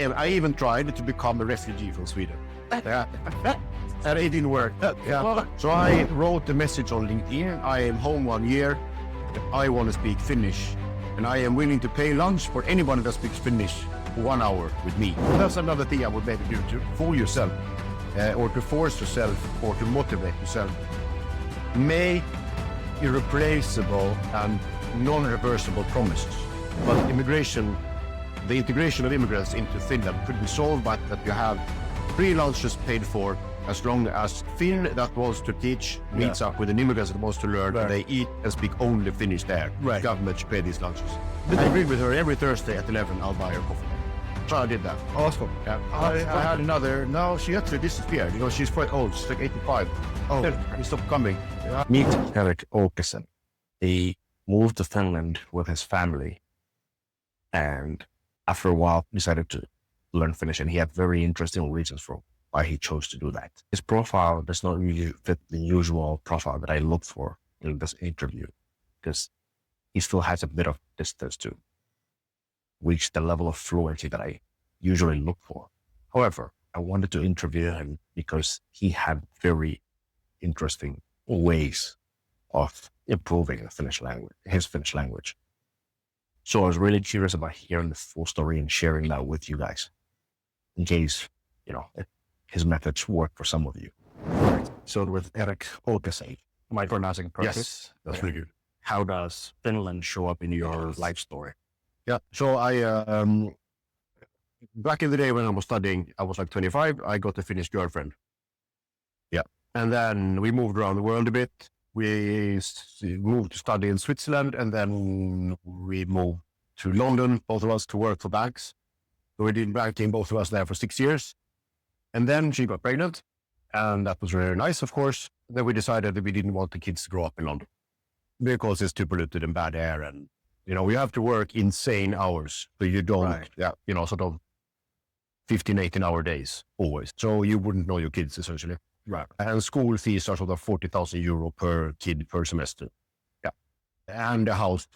And I even tried to become a refugee from Sweden. Yeah. And it didn't work. Yeah. So I wrote a message on LinkedIn. I am home 1 year. I want to speak Finnish. And I am willing to pay lunch for anyone that speaks Finnish for 1 hour with me. That's another thing I would maybe do, to fool yourself, or to force yourself, or to motivate yourself. Make irreplaceable and non-reversible promises. But the integration of immigrants into Finland could be solved by that you have free lunches paid for, as long as Finn that wants to teach meets up with an immigrant that wants to learn, and they eat and speak only Finnish there. The government should pay these lunches. I agreed with her every Thursday at 11, I'll buy her coffee. So I did that. Awesome. Yeah. I had another, now she actually disappeared. You know, she's quite old, she's like 85. Oh, he stopped coming. Yeah. Meet Erik Åkesson. He moved to Finland with his family, and after a while decided to learn Finnish, and he had very interesting reasons for why he chose to do that. His profile does not really fit the usual profile that I look for in this interview, because he still has a bit of distance to reach the level of fluency that I usually look for. However, I wanted to interview him because he had very interesting ways of improving his Finnish language. So I was really curious about hearing the full story and sharing that with you guys, in case, his methods work for some of you. So with Erik Åkesson, am I pronouncing it correctly? Yes, that's really good. How does Finland show up in your life story? Yeah, so I, back in the day when I was studying, I was like 25, I got a Finnish girlfriend. Yeah, and then we moved around the world a bit. We moved to study in Switzerland, and then we moved to London, both of us, to work for banks. So we did banking, both of us there for 6 years. And then she got pregnant, and that was very nice, of course. Then we decided that we didn't want the kids to grow up in London because it's too polluted and bad air, and you have to work insane hours, so you don't, sort of 15, 18-hour days always. So you wouldn't know your kids, essentially. Right. And school fees are sort of 40,000 euro per kid per semester. Yeah. And a house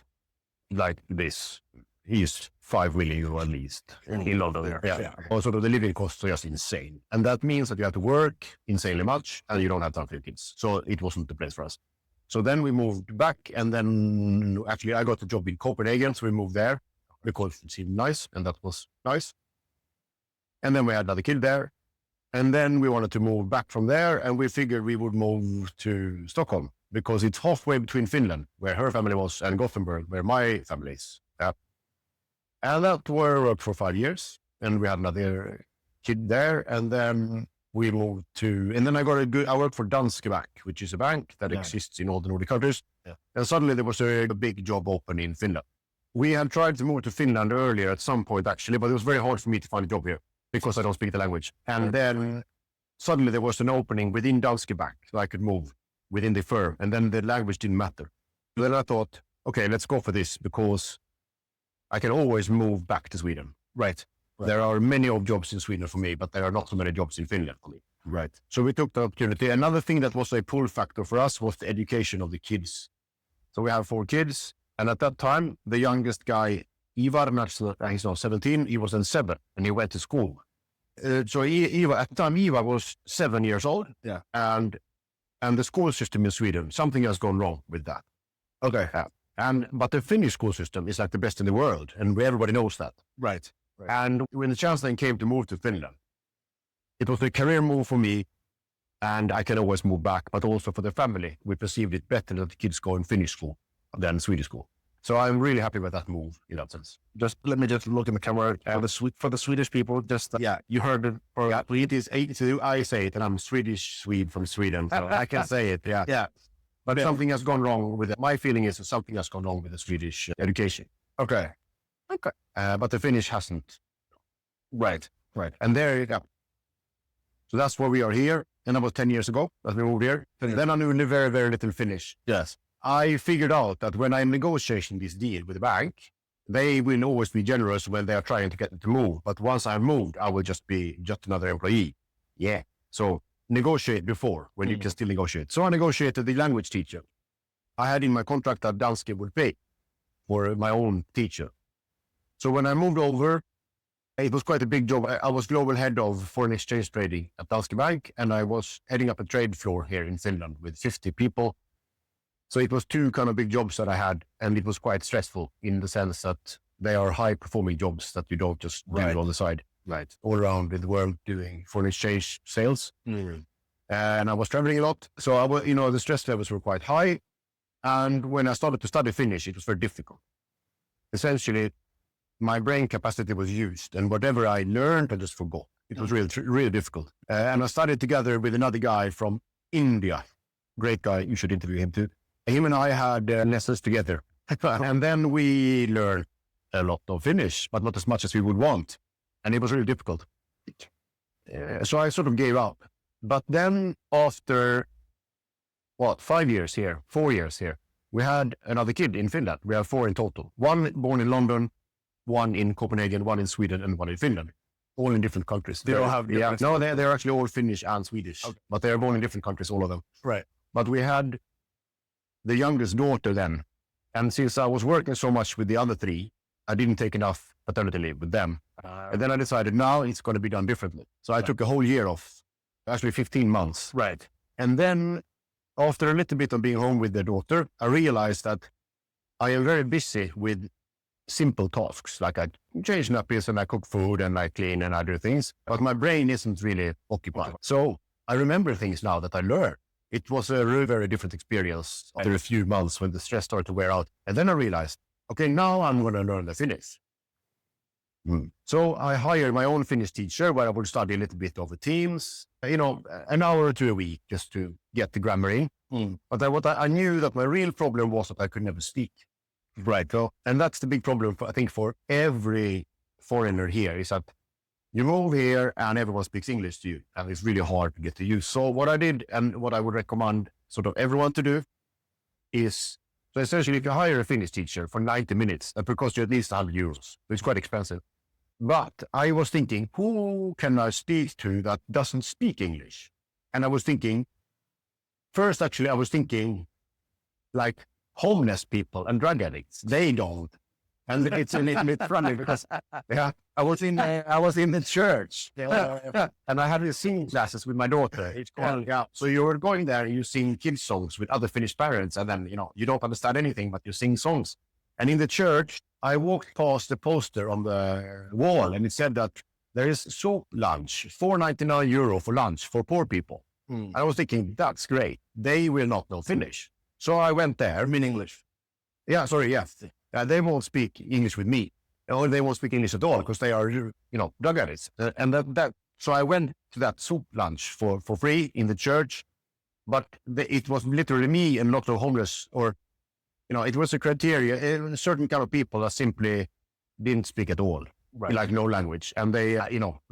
like this is 5 million euro at least in London. Yeah. Or sort of the living costs are just insane. And that means that you have to work insanely much and you don't have time for your kids. So it wasn't the place for us. So then we moved back, and then actually I got a job in Copenhagen. So we moved there because it seemed nice, and that was nice. And then we had another kid there. And then we wanted to move back from there, and we figured we would move to Stockholm because it's halfway between Finland, where her family was, and Gothenburg, where my family is. Yeah. And that worked for 5 years, and we had another kid there, and then we moved to, and then I worked for Danske Bank, which is a bank that exists in all the Nordic countries. Yeah. And suddenly there was a big job open in Finland. We had tried to move to Finland earlier at some point, actually, but it was very hard for me to find a job here because I don't speak the language. And then suddenly there was an opening within Danske Bank, so I could move within the firm, and then the language didn't matter. Then I thought, okay, let's go for this because I can always move back to Sweden. Right. There are many of jobs in Sweden for me, but there are not so many jobs in Finland for me. Right. So we took the opportunity. Another thing that was a pull factor for us was the education of the kids. So we have 4 kids. And at that time, the youngest guy, Ivar, he's now 17, he was then 7 and he went to school. So Ivar, at the time, Ivar was 7 years old. Yeah. And the school system in Sweden, something has gone wrong with that. Okay. But the Finnish school system is like the best in the world, and everybody knows that. Right. And when the chance then came to move to Finland, it was a career move for me, and I can always move back, but also for the family. We perceived it better that the kids go in Finnish school than Swedish school. So I'm really happy with that move in that sense. Just let me just look in the camera for the Swedish people. Just you heard it. I say it, and I'm Swede from Sweden, so I can say it. Yeah. Yeah. But something has gone wrong with it. My feeling is that something has gone wrong with the Swedish education. Okay. But the Finnish hasn't. Right. And there you go. So that's why we are here. And that was 10 years ago that we moved here. Then I knew very, very little Finnish. Yes. I figured out that when I'm negotiating this deal with the bank, they will always be generous when they are trying to get me to move. But once I've moved, I will just be another employee. Yeah. So negotiate before when you can still negotiate. So I negotiated the language teacher. I had in my contract that Danske would pay for my own teacher. So when I moved over, It was quite a big job. I was global head of foreign exchange trading at Danske Bank, and I was heading up a trade floor here in Finland with 50 people. So it was two kind of big jobs that I had, and it was quite stressful in the sense that they are high-performing jobs that you don't just do on the side. Right. All around in the world doing foreign exchange sales. And I was traveling a lot. So I was, the stress levels were quite high. And when I started to study Finnish, it was very difficult. Essentially, my brain capacity was used, and whatever I learned, I just forgot. It was really difficult. And I studied together with another guy from India. Great guy. You should interview him too. Him and I had lessons together. And then we learned a lot of Finnish, but not as much as we would want. And it was really difficult. So I sort of gave up. But then after, 4 years here, we had another kid in Finland. We have 4 in total. One born in London, one in Copenhagen, one in Sweden, and one in Finland. All in different countries. They all have different... No, they're actually all Finnish and Swedish. Okay. But they're born in different countries, all of them. Right. But we had the youngest daughter then. And since I was working so much with the other 3, I didn't take enough paternity leave with them. And then I decided now it's going to be done differently. So I took a whole year off, actually 15 months. Right. And then after a little bit of being home with the daughter, I realized that I am very busy with simple tasks. Like I change nappies and I cook food and I clean and I do things, but my brain isn't really occupied. So I remember things now that I learned. It was a really very different experience after a few months when the stress started to wear out. And then I realized, okay, now I'm going to learn the Finnish. So I hired my own Finnish teacher where I would study a little bit over Teams, an hour or 2 a week just to get the grammar in. But I knew that my real problem was that I could never speak. Right. So, and that's the big problem, I think, for every foreigner here is that you move here and everyone speaks English to you, and it's really hard to get to use. So what I did and what I would recommend sort of everyone to do is, so essentially if you hire a Finnish teacher for 90 minutes, that will cost you at least €100. So it's quite expensive. But I was thinking, who can I speak to that doesn't speak English? And I was thinking, first, actually, I was thinking like homeless people and drug addicts. They don't. And it's a little bit funny because I was in the church and I had the singing classes with my daughter. So you were going there and you sing kids songs with other Finnish parents, and then you don't understand anything, but you sing songs. And in the church, I walked past the poster on the wall, and it said that there is soup lunch, €4.99 for lunch for poor people. I was thinking, that's great. They will not know Finnish. So I went there. In English? Yeah, sorry, yes. They won't speak English with me, or they won't speak English at all because they are, drug addicts. So I went to that soup lunch for free in the church, but it was literally me and lots of homeless, or, it was a criteria, a certain kind of people that simply didn't speak at all, like no language. And they,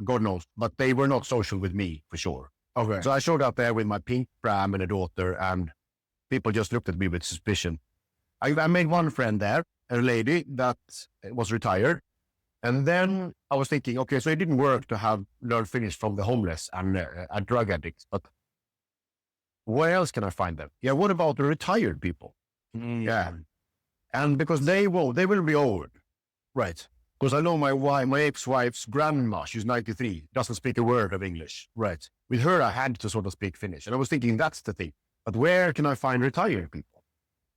God knows, but they were not social with me for sure. Okay. So I showed up there with my pink pram and a daughter, and people just looked at me with suspicion. I made one friend there, a lady that was retired. And then I was thinking, okay, so it didn't work to learn Finnish from the homeless and drug addicts, but where else can I find them? Yeah, what about the retired people? Yeah. And because they will be old. Right. Because I know my ex-wife's grandma, she's 93, doesn't speak a word of English. Right. With her, I had to sort of speak Finnish. And I was thinking, that's the thing. But where can I find retired people?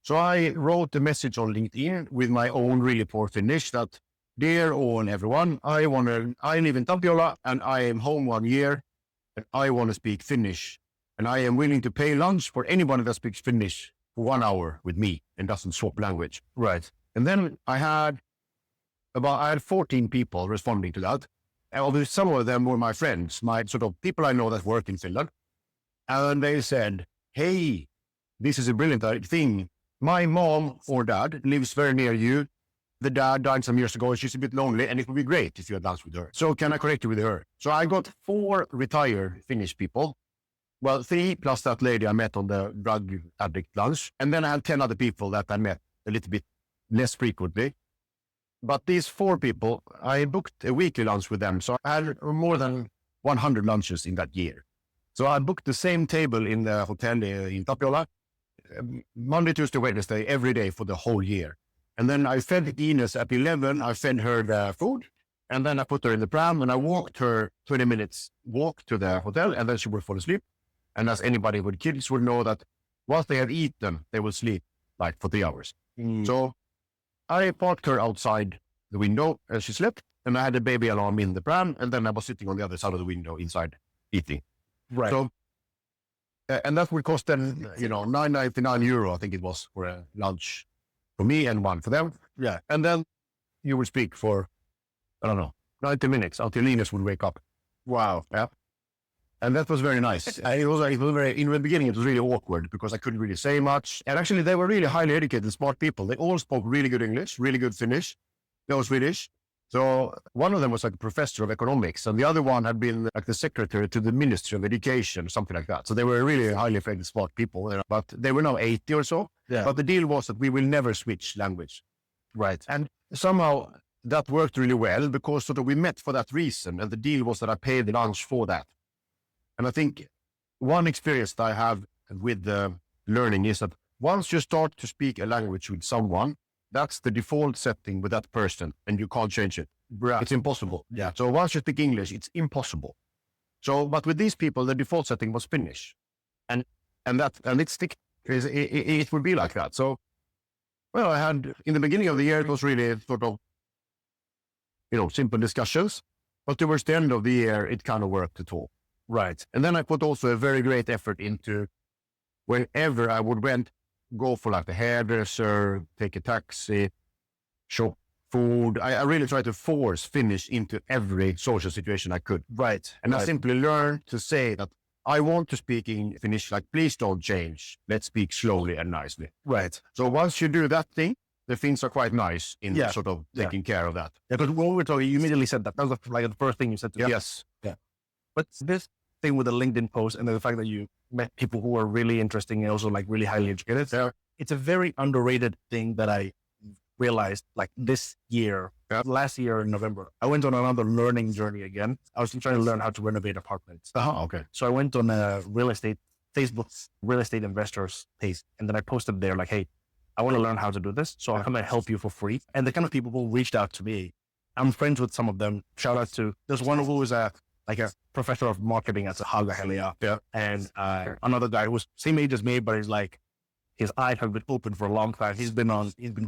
So I wrote a message on LinkedIn with my own really poor Finnish that, dear all and everyone, I live in Tapiola and I am home 1 year and I want to speak Finnish. And I am willing to pay lunch for anyone that speaks Finnish for 1 hour with me and doesn't swap language. Right. And then I had 14 people responding to that. And obviously some of them were my friends, my sort of people I know that work in Finland. And they said, hey, this is a brilliant thing. My mom or dad lives very near you. The dad died some years ago and she's a bit lonely, and it would be great if you had lunch with her. So can I connect you with her? So I got 4 retired Finnish people. Well, 3 plus that lady I met on the drug addict lunch. And then I had 10 other people that I met a little bit less frequently. But these 4 people, I booked a weekly lunch with them. So I had more than 100 lunches in that year. So I booked the same table in the hotel in Tapiola, Monday, Tuesday, Wednesday, every day for the whole year. And then I fed Ines at 11, I fed her the food. And then I put her in the pram and I walked her 20 minutes walk to the hotel, and then she would fall asleep. And as anybody with kids would know that once they have eaten, they will sleep like for 3 hours. So I parked her outside the window and she slept, and I had a baby alarm in the pram, and then I was sitting on the other side of the window inside eating. Right. So, and that would cost them, €9.99, I think it was, for a lunch for me and one for them. Yeah. And then you would speak for, 90 minutes until Linus would wake up. Wow. Yeah. And that was very nice. And it was very, in the beginning, it was really awkward because I couldn't really say much. And actually, they were really highly educated, smart people. They all spoke really good English, really good Finnish. They were Swedish. So one of them was like a professor of economics, and the other one had been like the secretary to the Ministry of Education, something like that. So they were really highly educated, smart people, but they were now 80 or so. Yeah. But the deal was that we will never switch language. Right. And somehow that worked really well because sort of we met for that reason. And the deal was that I paid the lunch for that. And I think one experience that I have with the learning is that once you start to speak a language with someone, that's the default setting with that person, and you can't change it. Right. It's impossible. Yeah. So once you speak English, it's impossible. So, but with these people, the default setting was Finnish, and it would be like that. So, well, I had in the beginning of the year, it was really sort of, simple discussions, but towards the end of the year, it kind of worked at all. Right. And then I put also a very great effort into whenever I would go for like the hairdresser, take a taxi, shop food. I really tried to force Finnish into every social situation I could. Right. And right. I simply learned to say that I want to speak in Finnish, like, please don't change. Let's speak slowly and nicely. Right. So once you do that thing, the Finns are quite nice in sort of taking care of that. Yeah, because when we were talking, you immediately said that. That was like the first thing you said to me. Yes. Yeah. But this thing with the LinkedIn post and the fact that you met people who are really interesting and also like really highly educated, it's a very underrated thing that I realized like this year, last year in November, I went on another learning journey again. I was trying to learn how to renovate apartments. Okay. So I went on a Facebook real estate investors page, and then I posted there like, hey, I want to learn how to do this. So I'll come and help you for free. And the kind of people who reached out to me, I'm friends with some of them. Shout out to, there's one who is a professor of marketing at Haga Helia. Yeah. And another guy who's same age as me, but he's like, his eyes have been open for a long time. He's been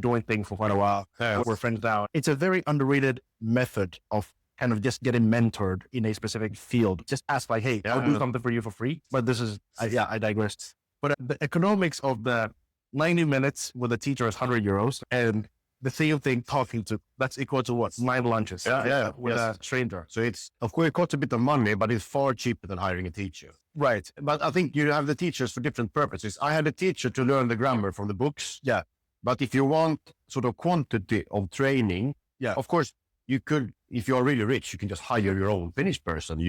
doing things for quite a while. Yeah. We're friends now. It's a very underrated method of kind of just getting mentored in a specific field. Just ask like, hey, I'll do something for you for free. But this is, I digress. But the economics of the 90 minutes with a teacher is €100, and the same thing talking to, that's equal to what? 9 lunches. With a stranger. So it's, of course, it costs a bit of money, but it's far cheaper than hiring a teacher. Right. But I think you have the teachers for different purposes. I had a teacher to learn the grammar from the books. Yeah. But if you want sort of quantity of training, of course, you could, if you're really rich, you can just hire your own Finnish person,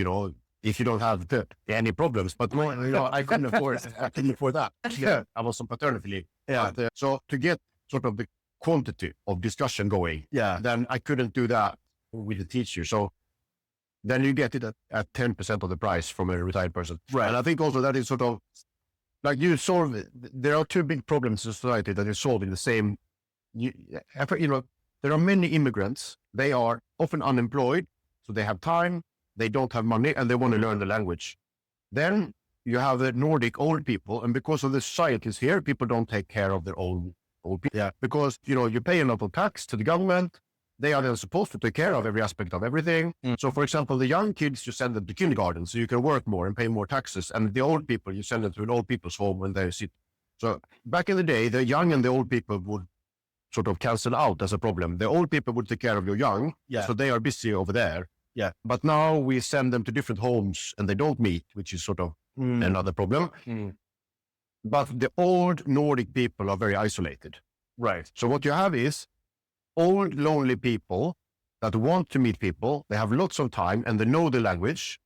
if you don't have any problems. But I couldn't afford that. Yeah. I was on paternity leave. Yeah. But, so to get sort of the quantity of discussion going, then I couldn't do that with the teacher. So then you get it at 10% of the price from a retired person. Right. And I think also that is sort of like there are 2 big problems in society that are solved in the same, there are many immigrants. They are often unemployed. So they have time, they don't have money, and they want to learn the language. Then you have the Nordic old people. And because of the societies here, people don't take care of their own old people. Yeah. Because, you pay a lot of tax to the government. They are then supposed to take care of every aspect of everything. So, for example, the young kids, you send them to kindergarten so you can work more and pay more taxes. And the old people, you send them to an old people's home when they sit. So back in the day, the young and the old people would sort of cancel out as a problem. The old people would take care of your young. Yeah. So they are busy over there. Yeah. But now we send them to different homes and they don't meet, which is sort of another problem. But the old Nordic people are very isolated. Right. So what you have is old, lonely people that want to meet people. They have lots of time and they know the language.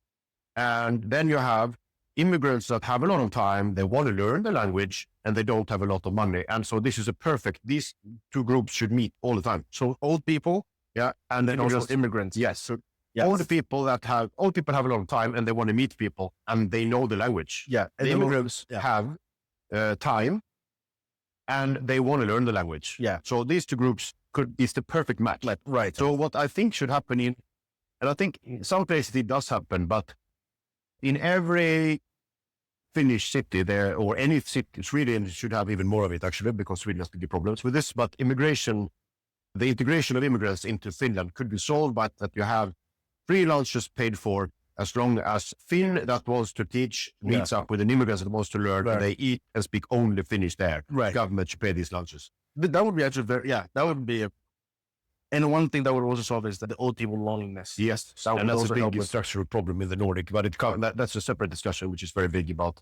And then you have immigrants that have a lot of time. They want to learn the language and they don't have a lot of money. And so this is these 2 groups should meet all the time. So old people. Yeah. And then also just immigrants. Yes. So old people have a lot of time and they want to meet people and they know the language. Yeah. And the immigrants have time and they want to learn the language. Yeah. So these 2 groups is the perfect match. Right. So what I think should happen And I think in some places it does happen, but in every Finnish city there, or any city, Sweden should have even more of it actually, because Sweden has big problems with this. But the integration of immigrants into Finland could be solved by that you have free lunches paid for, as long as Finn that wants to teach meets up with an immigrant that wants to learn, and they eat and speak only Finnish there. Right. Government should pay these lunches. That would be actually that would be and one thing that would also solve is the ultimate loneliness. Yes, and that's a big structural problem in the Nordic, but that's a separate discussion, which is very big about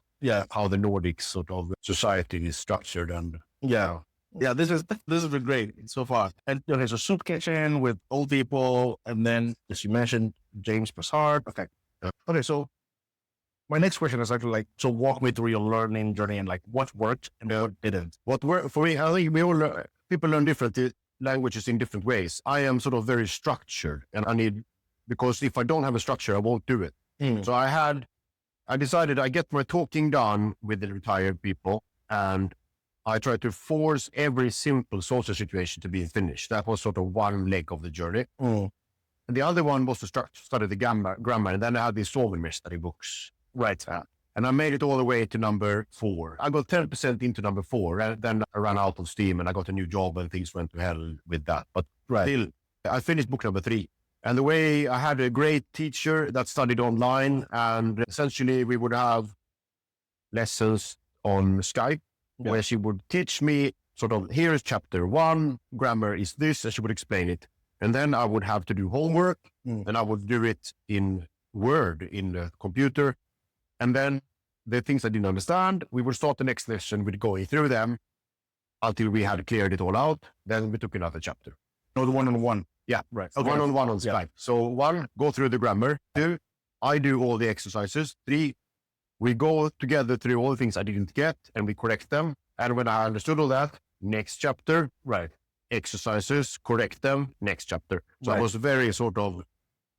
how the Nordic sort of society is structured. And this has been great so far. And okay, so soup kitchen with old people, and then as you mentioned, James Passard. Okay, so my next question is actually like, so walk me through your learning journey and like what worked and what didn't. What worked for me, I think people learn different languages in different ways. I am sort of very structured, and because if I don't have a structure, I won't do it. So I decided I get my talking done with the retired people, and I try to force every simple social situation to be in Finnish. That was sort of one leg of the journey. And the other one was to study the grammar, and then I had these study books. Right. And I made it all the way to number 4. I got 10% into number 4, and then I ran out of steam and I got a new job and things went to hell with that. But still, I finished book number 3. And the way I had a great teacher that studied online, and essentially we would have lessons on Skype where she would teach me sort of, here is chapter 1, grammar is this, and she would explain it. And then I would have to do homework, and I would do it in Word in the computer. And then the things I didn't understand, we would start the next lesson with going through them until we had cleared it all out. Then we took another chapter. No, the one-on-one. Yeah, right. Okay. One-on-one on Skype. So 1, go through the grammar. 2, I do all the exercises. 3, we go together through all the things I didn't get and we correct them. And when I understood all that, next chapter, exercises, correct them, next chapter. So I was very sort of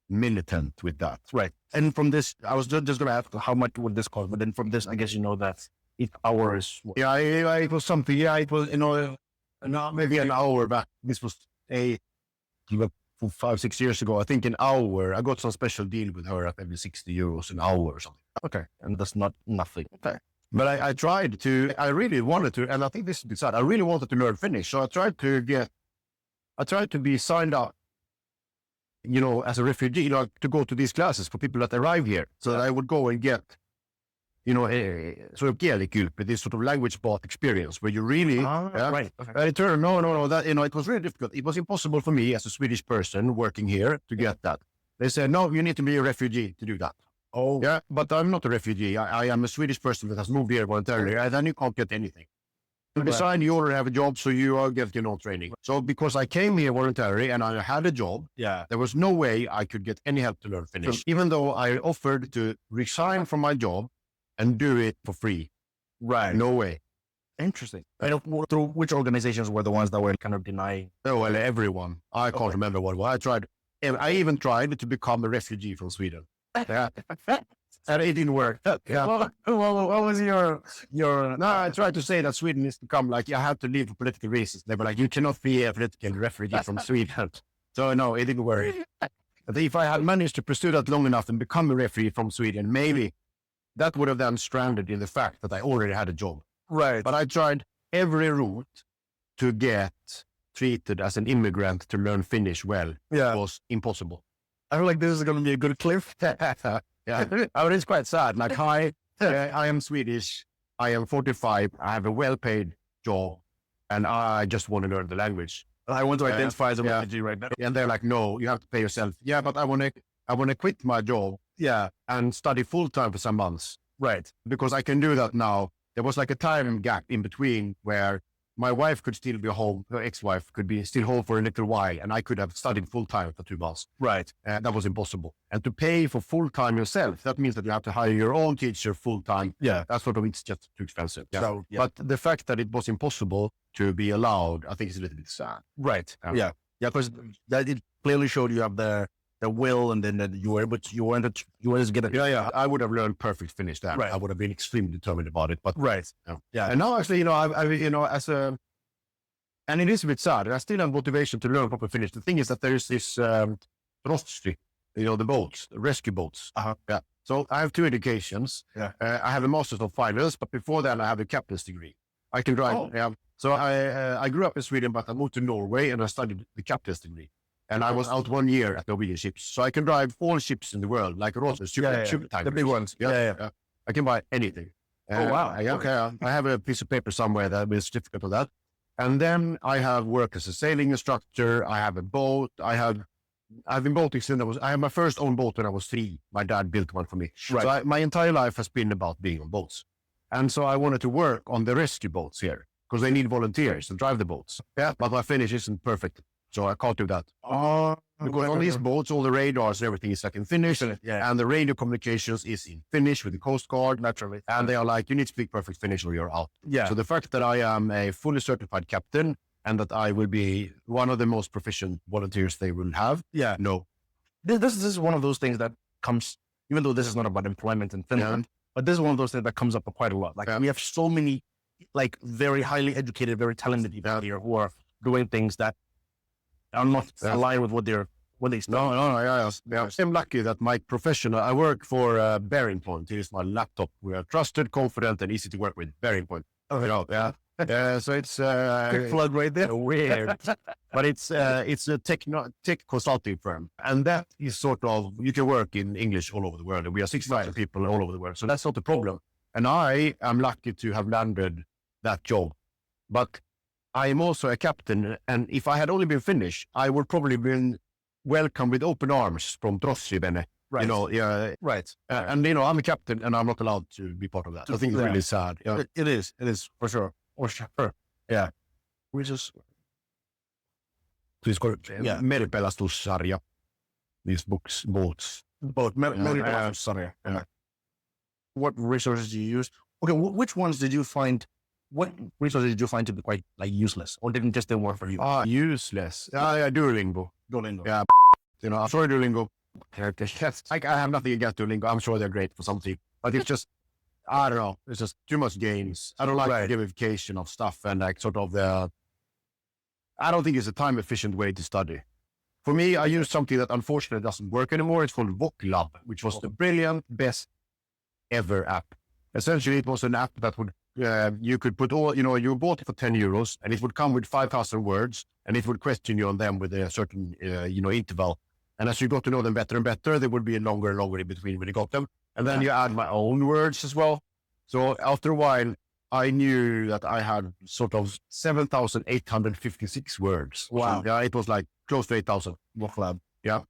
militant with that. Right. And from this, I was just going to ask how much would this cost? But then from this, I guess, that each hour is... Yeah, it was something. Yeah, it was, maybe an hour, but this was 5-6 years ago. I think an hour. I got some special deal with her at maybe 60 euros an hour or something. Okay. And that's not nothing. Okay. But I really wanted to, and I think this is a bit sad, I really wanted to learn Finnish. So I tried to be signed up, as a refugee, to go to these classes for people that arrive here. So that I would go and get, a sort of kielikylppi, this sort of language path experience where you really, right. Okay. And it turned, no, that, it was really difficult. It was impossible for me as a Swedish person working here to get that. They said, no, you need to be a refugee to do that. Oh. Yeah, but I'm not a refugee. I am a Swedish person that has moved here voluntarily, and then you can't get anything. Besides, you already have a job, so you are getting no training. So because I came here voluntarily and I had a job, there was no way I could get any help to learn Finnish, even though I offered to resign from my job and do it for free. Right. No way. Interesting. Through which organizations were the ones that were kind of denying? Oh, well, everyone. I can't remember what it was. I even tried to become a refugee from Sweden. Yeah. And it didn't work. Yeah. Well, what was your? No, I tried to say that Sweden is to come, like, I have to leave for political reasons. They were like, you cannot be a political refugee from Sweden. So no, it didn't work. But if I had managed to pursue that long enough and become a refugee from Sweden, maybe that would have then stranded in the fact that I already had a job. Right. But I tried every route to get treated as an immigrant to learn Finnish well. Yeah. It was impossible. I feel like this is going to be a good clip. Yeah, it's quite sad. Like, hi, I am Swedish. I am 45. I have a well-paid job, and I just want to learn the language. I want to identify as a refugee right now. And they're like, no, you have to pay yourself. Yeah, but I want to quit my job. Yeah, and study full time for some months. Right, because I can do that now. There was like a time gap in between where my wife could still be home, her ex-wife could be still home for a little while, and I could have studied full-time for 2 months. Right. That was impossible. And to pay for full-time yourself, that means that you have to hire your own teacher full-time. Yeah. That's sort of, it's just too expensive. Yeah. So, But the fact that it was impossible to be allowed, I think is a little bit sad. Right. Yeah, because that it clearly showed you have the will, and then that you were able to, you wanted to get it. Yeah. I would have learned perfect Finnish then. Right. I would have been extremely determined about it. But Yeah. And now actually, and it is a bit sad. I still have motivation to learn proper Finnish. The thing is that there is this rostri the boats, the rescue boats. Yeah. So I have 2 educations. Yeah. I have a master's of finance, but before that I have a captain's degree. I can drive. Yeah. So I grew up in Sweden, but I moved to Norway and I studied the captain's degree. And I was out 1 year at Norwegian ships. So I can drive all ships in the world, like Rosa, super tankers. The big ones. Yeah. I can buy anything. Wow. Okay. I have a piece of paper somewhere that with a certificate of that. And then I have worked as a sailing instructor. I have a boat. I've been boating since I had my first own boat when I was 3. My dad built one for me. Right. So my entire life has been about being on boats. And so I wanted to work on the rescue boats here because they need volunteers to drive the boats. Yeah. But my Finnish isn't perfect. So I can't do that. Because on these boats, all the radars and everything is like in Finnish. Yeah. And the radio communications is in Finnish with the Coast Guard. Naturally. And they are like, you need to speak perfect Finnish or you're out. Yeah. So the fact that I am a fully certified captain and that I will be one of the most proficient volunteers they will have. Yeah. No. This is one of those things that comes, even though this is not about employment in Finland, but this is one of those things that comes up quite a lot. Like we have so many, like very highly educated, very talented people here who are doing things that are not aligned with what they study. No. I'm lucky that my professional, I work for Bearing Point. It is my laptop. We are trusted, confident, and easy to work with. Bearing Point. So it's quick plug right there. Weird, but it's a tech consulting firm, and that is sort of, you can work in English all over the world. And we are 6,000 people all over the world, so that's not the problem. And I am lucky to have landed that job, but I am also a captain. And if I had only been Finnish, I would probably been welcomed with open arms from Trossivene. Right. Right. And I'm a captain, and I'm not allowed to be part of that. I think it's really sad. Yeah. It is for sure. For sure. Yeah. We just please go. Yeah. Meripelastussarja. These boats. Both. Meripelastussarja. Yeah. What resources do you use? Okay. Which ones did you find? What resources did you find to be quite like useless, or didn't work for you? Useless. Duolingo. Yeah. I'm sorry, Duolingo. I have nothing against Duolingo. I'm sure they're great for something, but it's just, I don't know. It's just too much games. I don't like the gamification of stuff and like sort of I don't think it's a time efficient way to study. For me, I use something that unfortunately doesn't work anymore. It's called Voclab, which was the brilliant, best ever app. Essentially, it was an app that would, you could put all, you bought it for 10 euros and it would come with 5,000 words and it would question you on them with a certain, interval. And as you got to know them better and better, there would be a longer and longer in between when you got them. And then you add my own words as well. So after a while, I knew that I had sort of 7,856 words. Wow. So, it was like close to 8,000. Voclab. Yeah.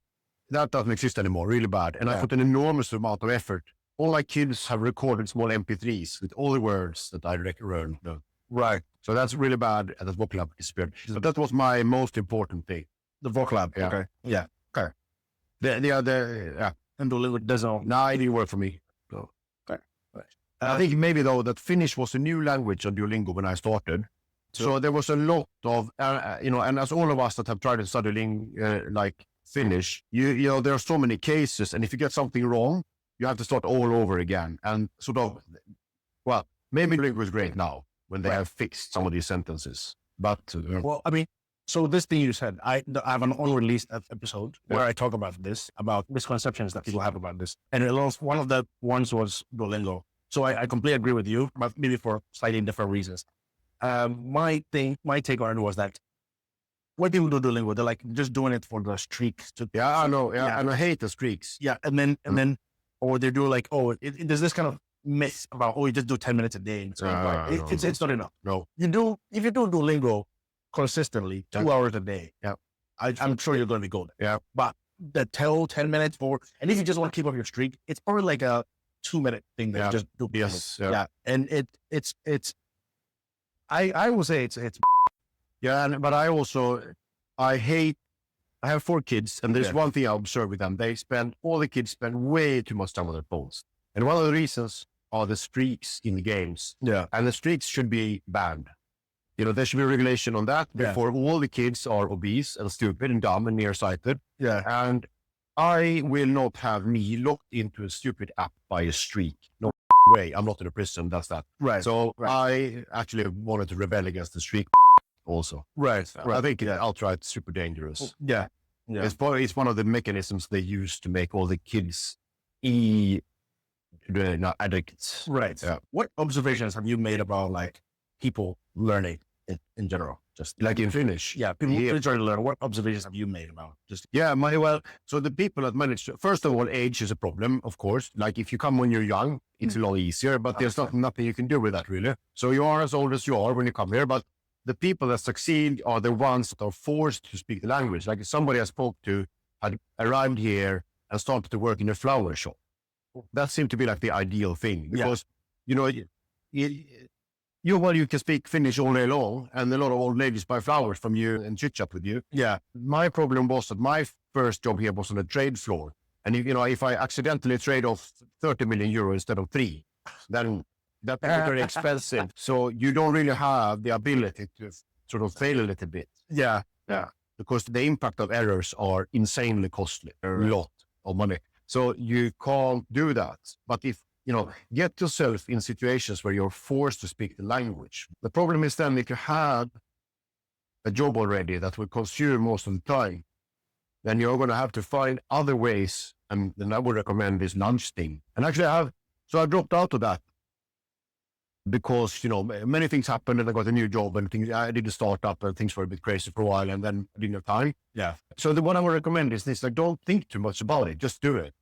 That doesn't exist anymore, really bad. And I put an enormous amount of effort. All my kids have recorded small MP3s with all the words that I learned. Right. So that's really bad. And that Voclab disappeared. But that was my most important thing. The Voclab. Yeah. Okay. Yeah. Okay. The other, And Duolingo doesn't. No, it didn't work for me. So. Okay. Right. I think maybe though that Finnish was a new language on Duolingo when I started. So there was a lot of, and as all of us that have tried to study like Finnish, there are so many cases. And if you get something wrong, you have to start all over again. And sort of, well, maybe Duolingo is great now when they have fixed some of these sentences. But, well, I mean, so this thing you said, I have an unreleased episode where I talk about misconceptions that people have about this. And one of the ones was Duolingo. So I completely agree with you, but maybe for slightly different reasons. My take on it was that when people do Duolingo, they're like just doing it for the streaks. I know. Yeah. And I hate the streaks. Yeah. And then, or they do like, there's this kind of myth about, you just do 10 minutes a day. And it's not enough. No. If you do Duolingo consistently, 2 hours a day, I'm sure you're going to be good. Yeah. But the 10 minutes and if you just want to keep up your streak, it's probably like a 2-minute thing that just do. Yes. Yeah. And it's, I will say it's. Yeah. But I have 4 kids and there's one thing I observe with them. All the kids spend way too much time on their phones. And one of the reasons are the streaks in the games. Yeah. And the streaks should be banned. There should be a regulation on that before all the kids are obese and stupid and dumb and nearsighted. Yeah. And I will not have me locked into a stupid app by a streak. No way. I'm not in a prison. That's that. Right. So I actually wanted to rebel against the streak also. Right. I think it's outright super dangerous. Yeah. Yeah. It's one of the mechanisms they use to make all the kids not addicts. Right. Yeah. What observations have you made about like people learning in general? Just Like in Finnish. yeah, people Yeah. trying to learn. What observations have you made about just Yeah, so the people that manage, first of all, age is a problem, of course. Like if you come when you're young, it's a lot easier, but there's nothing you can do with that really. So you are as old as you are when you come here, but the people that succeed are the ones that are forced to speak the language. Like if somebody I spoke to had arrived here and started to work in a flower shop. That seemed to be like the ideal thing because, you can speak Finnish all day long and a lot of old ladies buy flowers from you and chit chat with you. Yeah. My problem was that my first job here was on a trade floor. And if I accidentally trade off 30 million euro instead of 3, then that's very expensive. So you don't really have the ability to sort of fail a little bit. Yeah. Because the impact of errors are insanely costly, a lot of money. So you can't do that. But if, get yourself in situations where you're forced to speak the language. The problem is then if you have a job already that will consume most of the time, then you're going to have to find other ways. And then I would recommend this lunch thing. And actually I dropped out of that because, many things happened and I got a new job and I did a startup and things were a bit crazy for a while and then I didn't have time. Yeah. So what I would recommend is this, like, don't think too much about it. Just do it.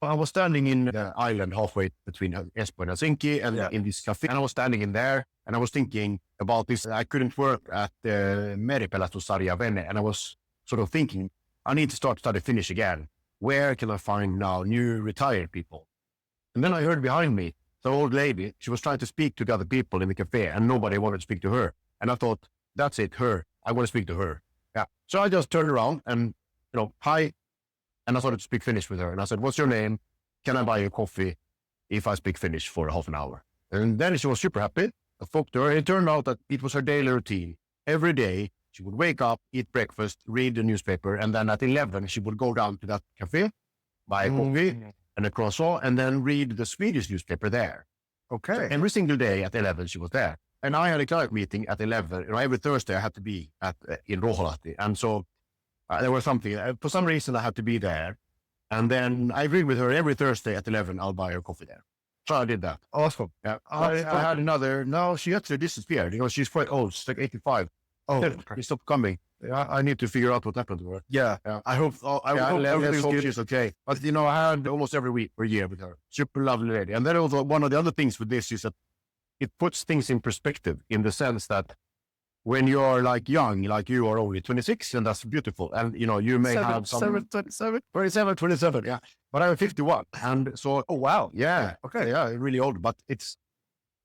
I was standing in the island halfway between Espoo and Helsinki and in this cafe. And I was standing in there and I was thinking about this. I couldn't work at the Meripelastusarja Vene. And I was sort of thinking, I need to start study Finnish again. Where can I find now new retired people? And then I heard behind me, the old lady, she was trying to speak to the other people in the cafe and nobody wanted to speak to her. And I thought, that's it, her. I want to speak to her. Yeah. So I just turned around and, hi. And I started to speak Finnish with her. And I said, what's your name? Can I buy you coffee if I speak Finnish for half an hour? And then she was super happy. I spoke to her. It turned out that it was her daily routine. Every day, she would wake up, eat breakfast, read the newspaper. And then at 11, she would go down to that cafe, buy a coffee and a croissant, and then read the Swedish newspaper there. Okay. So every single day at 11, she was there. And I had a client meeting at 11. Every Thursday, I had to be in Ruoholahti. And so there was something, for some reason I had to be there. And then I agreed with her every Thursday at 11, I'll buy her coffee there. So I did that. Awesome. Yeah. I had another, no, she actually disappeared. She's quite old. She's like 85. Oh, She stopped coming. I need to figure out what happened to her. yeah. I hope everything's good. she's okay. But, I had almost every week or year with her. Super lovely lady. And then also one of the other things with this is that it puts things in perspective in the sense that when you're like young, like you are only 26 and that's beautiful. And, you may have some 27, yeah. But I'm 51. And so, Oh, wow. yeah. Okay. Yeah, really old. But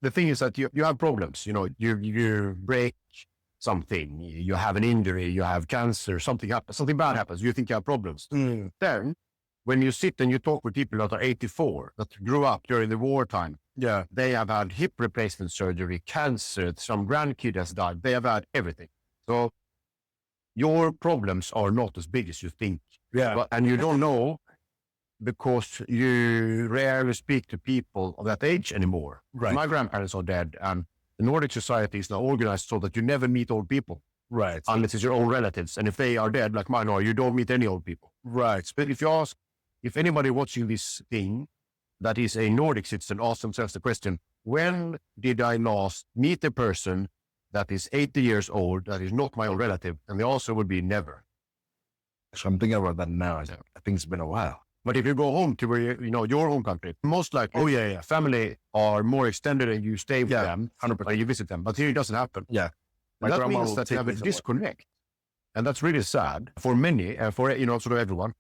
the thing is that you have problems, you break something, you have an injury, you have cancer, something bad happens. You think you have problems. Then when you sit and you talk with people that are 84, that grew up during the wartime, they have had hip replacement surgery, cancer, some grandkid has died. They have had everything. So your problems are not as big as you think. Yeah. And you don't know because you rarely speak to people of that age anymore. Right. My grandparents are dead and the Nordic society is now organized so that you never meet old people. Right. Unless it's your own relatives. And if they are dead, like mine are, you don't meet any old people. Right. But if you ask, if anybody watching this thing that is a Nordic citizen, ask themselves the question, when did I last meet a person that is 80 years old, that is not my own relative? And the answer would be never. So I'm thinking about that now. I think it's been a while. But if you go home to where your home country, most likely, family are more extended and you stay with them, 100%, and you visit them. But here it doesn't happen. Yeah. My that means that you have a disconnect. And that's really sad for many, for sort of everyone.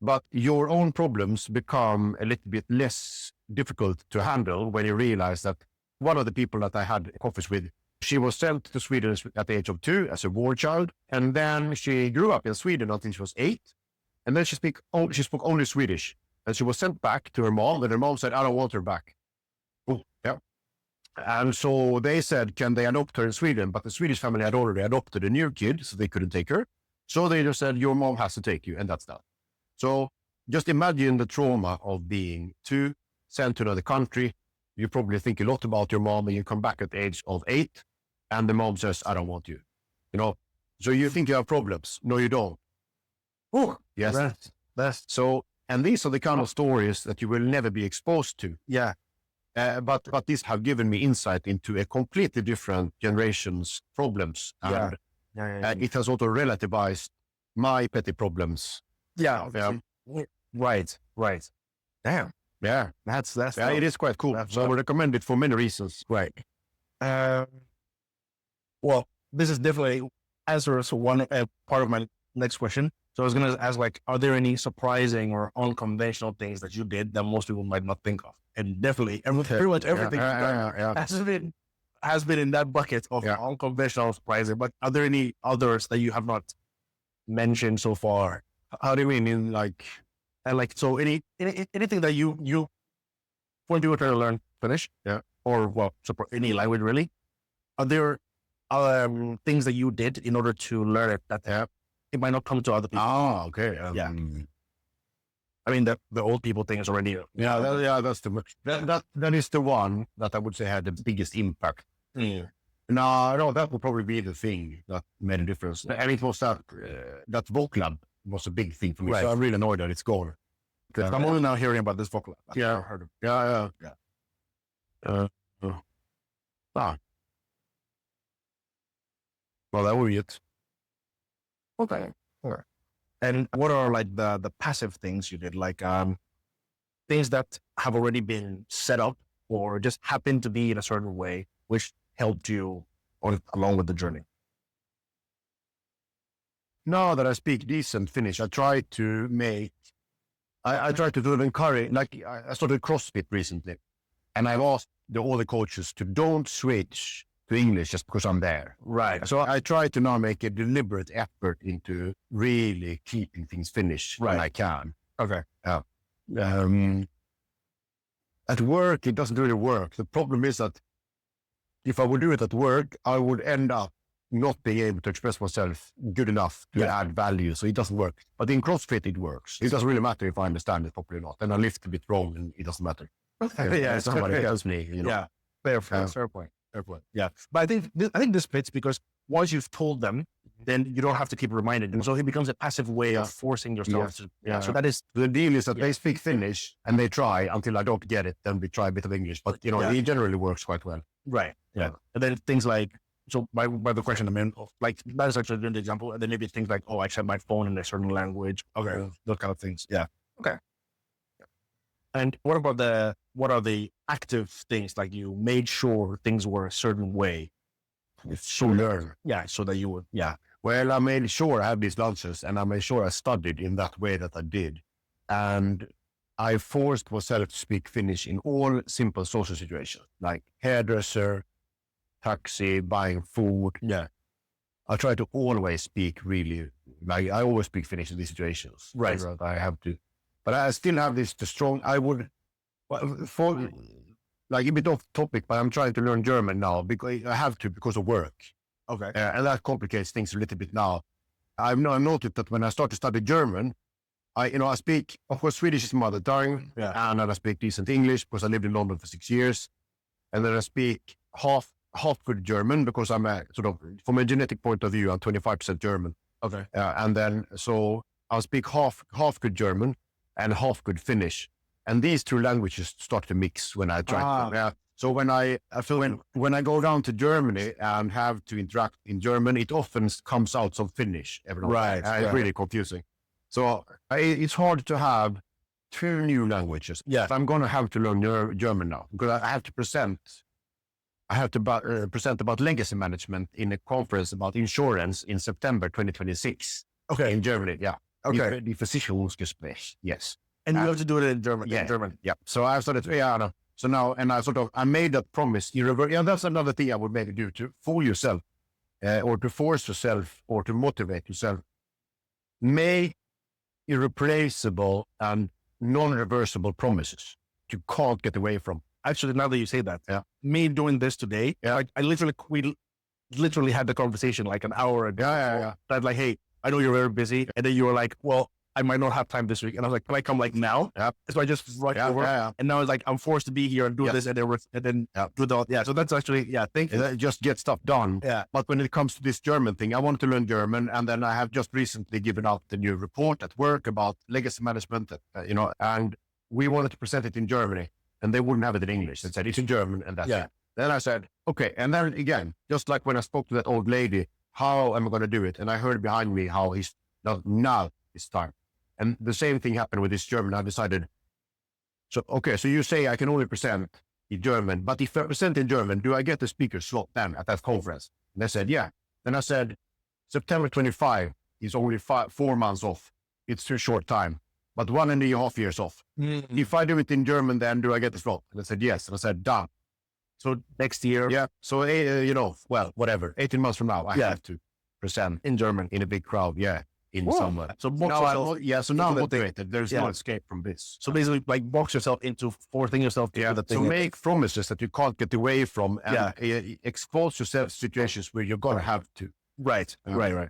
But your own problems become a little bit less difficult to handle when you realize that one of the people that I had coffees with, she was sent to Sweden at the age of 2 as a war child. And then she grew up in Sweden until she was 8. And then she spoke only Swedish. And she was sent back to her mom. And her mom said, I don't want her back. Oh, yeah. And so they said, can they adopt her in Sweden? But the Swedish family had already adopted a new kid, so they couldn't take her. So they just said, your mom has to take you. And that's that. So just imagine the trauma of being 2, sent to another country. You probably think a lot about your mom and you come back at the age of 8 and the mom says, I don't want you. So you think you have problems. No, you don't. Oh, Yes. that's So, and these are the kind of stories that you will never be exposed to. yeah. But these have given me insight into a completely different generation's problems. And it has also relativized my petty problems. Yeah. Right. Damn. Yeah. That's Yeah, it is quite cool. So I would recommend it for many reasons. right. Well, this is definitely answers one part of my next question. So I was going to ask, like, are there any surprising or unconventional things that you did that most people might not think of? And definitely, pretty much everything has been in that bucket of unconventional, surprising. But are there any others that you have not mentioned so far? How do you mean in like? So anything that you when you were trying to learn Finnish, or any language really, are there things that you did in order to learn it that it might not come to other people? Oh, okay. I mean, the old people thing is already That's that is the one that I would say had the biggest impact. No, that would probably be the thing that made a difference. And it was that vocab was a big thing for me. Right. So I'm really annoyed that it's gone. I'm only now hearing about this vocab. I've never heard of it. Well, that would be it. Okay. All right. And what are like the passive things you did, like things that have already been set up or just happen to be in a certain way, which helped you along with the journey? Now that I speak decent Finnish, I try to do it encourage, like I started CrossFit recently, and I've asked all the coaches to don't switch to English just because I'm there. Right. So I try to now make a deliberate effort into really keeping things Finnish when I can. Okay. At work, it doesn't really work. The problem is that if I would do it at work, I would end up not being able to express myself good enough to add value. So it doesn't work. But in CrossFit, it works. It doesn't really matter if I understand it properly or not. And I lift a bit wrong and it doesn't matter. Somebody tells me, Yeah. Fair point. Yeah. But I think this fits because once you've told them, then you don't have to keep reminding them. So it becomes a passive way of forcing yourself to. Yeah. So that is the deal is that they speak Finnish and they try until I don't get it. Then we try a bit of English. But it generally works quite well. Right. Yeah. And then things like, so by the question, I mean, like that is actually a good example. And then maybe things like, I set my phone in a certain language. Okay. Those kind of things. Yeah. Okay. And what are the active things, like you made sure things were a certain way? So learn. Yeah. So that you would, Well, I made sure I had these lunches and I made sure I studied in that way that I did. And I forced myself to speak Finnish in all simple social situations, like hairdresser, taxi, buying food. Yeah. I try to always speak really, like I always speak Finnish in these situations. Right. I have to, but I still have like a bit off topic, but I'm trying to learn German now because I have to because of work. Okay. And that complicates things a little bit now. I've noted that when I start to study German, I speak, of course, Swedish is my mother tongue, and then I speak decent English because I lived in London for 6 years. And then I speak half good German because I'm from a genetic point of view, I'm 25% German. Okay. And then, so I'll speak half good German and half good Finnish. And these two languages start to mix when I try. So when I go down to Germany and have to interact in German, it often comes out some Finnish. Right. It's really confusing. So it's hard to have two new languages. Yeah. I'm going to have to learn German now because I have to present about legacy management in a conference about insurance in September 2026. Okay. In Germany. Yeah. Okay. The Versicherungsgespräch. Yes. And you have to do it in German. Yeah. In German. Yeah. So I started, so now, and I made that promise. That's another thing I would maybe do to fool yourself, or to force yourself, or to motivate yourself. Make irreplaceable and non-reversible promises you can't get away from. Actually, now that you say that, me doing this today, we literally had the conversation like an hour ago. Yeah. That like, hey, I know you're very busy. And then you were like, well, I might not have time this week. And I was like, can I come like now? Yeah. So I just rushed over. And now it's like, I'm forced to be here and do this and then do that. Yeah. So that's actually, thank you. Just get stuff done. Yeah. But when it comes to this German thing, I want to learn German. And then I have just recently given out the new report at work about legacy management, and we wanted to present it in Germany and they wouldn't have it in English. They said it's in German and that's it. Then I said, okay. And then again, just like when I spoke to that old lady, how am I going to do it? And I heard behind me how now it's time. And the same thing happened with this German. I decided, so you say I can only present in German, but if I present in German, do I get the speaker slot then at that conference? And they said, yeah. Then I said, September 25 is only 4 months off. It's too short time, but 1.5 years off. Mm-hmm. If I do it in German, then do I get the slot? And they said, yes. And I said, done. So next year. Yeah. So, whatever, 18 months from now, I have to present in German in a big crowd. Yeah. In somewhere. So now I'm motivated. There's no escape from this. So basically, like, box yourself into forcing yourself to do the thing. So make promises that you can't get away from and expose yourself to situations where you're going to have to. Right. I